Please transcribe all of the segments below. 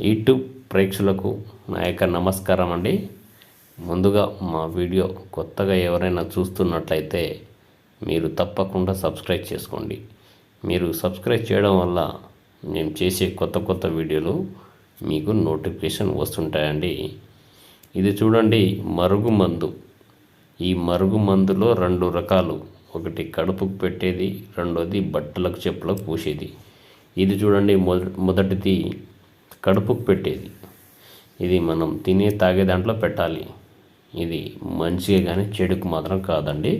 YouTube ప్రేక్షకులకు నా యొక్క నమస్కారం అండి. ముందుగా మా వీడియో కొత్తగా ఎవరైనా చూస్తున్నట్లయితే మీరు తప్పకుండా సబ్స్క్రైబ్ చేసుకోండి. మీరు సబ్స్క్రైబ్ చేయడం వల్ల నేను చేసే కొత్త వీడియోలు మీకు నోటిఫికేషన్ వస్తుంటాయండి. ఇది చూడండి, మరుగుమందు. ఈ మరుగుమందులో 2 రకాలు. ఒకటి కడుపుకు పెట్టేది, రెండోది బట్టలకు చెప్పులకు పూసేది. ఇది చూడండి, మొదటిది కడుపుకు పెట్టేది. ఇది మనం తినే తాగే దాంట్లో పెట్టాలి. ఇది మంచిగా కానీ చెడుకు మాత్రం కాదండి.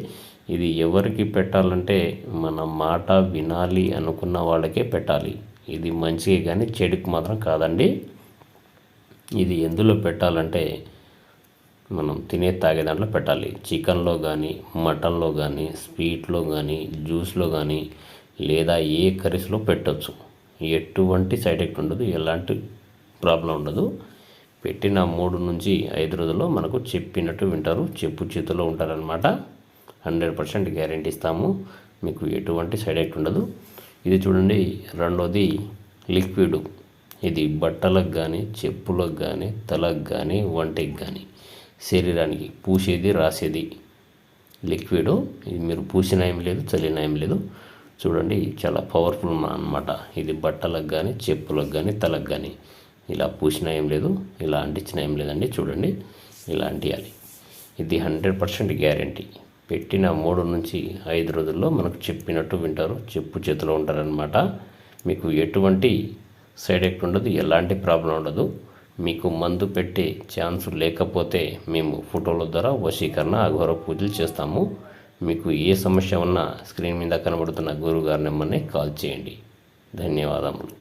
ఇది ఎవరికి పెట్టాలంటే మన మాట వినాలి అనుకున్న వాళ్ళకే పెట్టాలి. ఇది మంచిగా కానీ చెడుకు మాత్రం కాదండి. ఇది ఎందులో పెట్టాలంటే మనం తినే తాగే దాంట్లో పెట్టాలి. చికెన్లో కానీ, మటన్లో కానీ, స్వీట్లో కానీ, జ్యూస్లో కానీ, లేదా ఏ కర్రీస్లో పెట్టవచ్చు. ఎటువంటి సైడ్ ఎఫెక్ట్ ఉండదు, ఎలాంటి ప్రాబ్లం ఉండదు. పెట్టిన 3 నుంచి 5 రోజుల్లో మనకు చెప్పినట్టు వింటారు, చెప్పు చేతిలో ఉంటారనమాట. 100% గ్యారెంటీ ఇస్తాము. మీకు ఎటువంటి సైడ్ ఎఫెక్ట్ ఉండదు. ఇది చూడండి, రెండోది లిక్విడ్. ఇది బట్టలకు కానీ, చెప్పులకు కానీ, తలకు కానీ, వంటికి కానీ, శరీరానికి పూసేది, రాసేది లిక్విడ్. ఇది మీరు పూసిన ఏం లేదు, చల్లిన ఏం లేదు. చూడండి, చాలా పవర్ఫుల్ అన్నమాట. ఇది బట్టలకు కానీ, చెప్పులకు కానీ, తలకు కానీ ఇలా పూసిన ఏం లేదు, ఇలా అంటించిన ఏం లేదండి. చూడండి, ఇలా అంటియాలి. ఇది 100% గ్యారెంటీ. పెట్టిన 3 నుంచి 5 రోజుల్లో మనకు చెప్పినట్టు వింటారు, చెప్పు చేతిలో ఉంటారనమాట. మీకు ఎటువంటి సైడ్ ఎఫెక్ట్ ఉండదు, ఎలాంటి ప్రాబ్లం ఉండదు. మీకు మందు పెట్టే ఛాన్స్ లేకపోతే మేము ఫోటోల ద్వారా వశీకరణ, అఘోర పూజలు చేస్తాము. మీకు ఏ సమస్య ఉన్నా స్క్రీన్ మీద కనబడుతున్న గురుగారి నెంబర్ని కాల్ చేయండి. ధన్యవాదములు.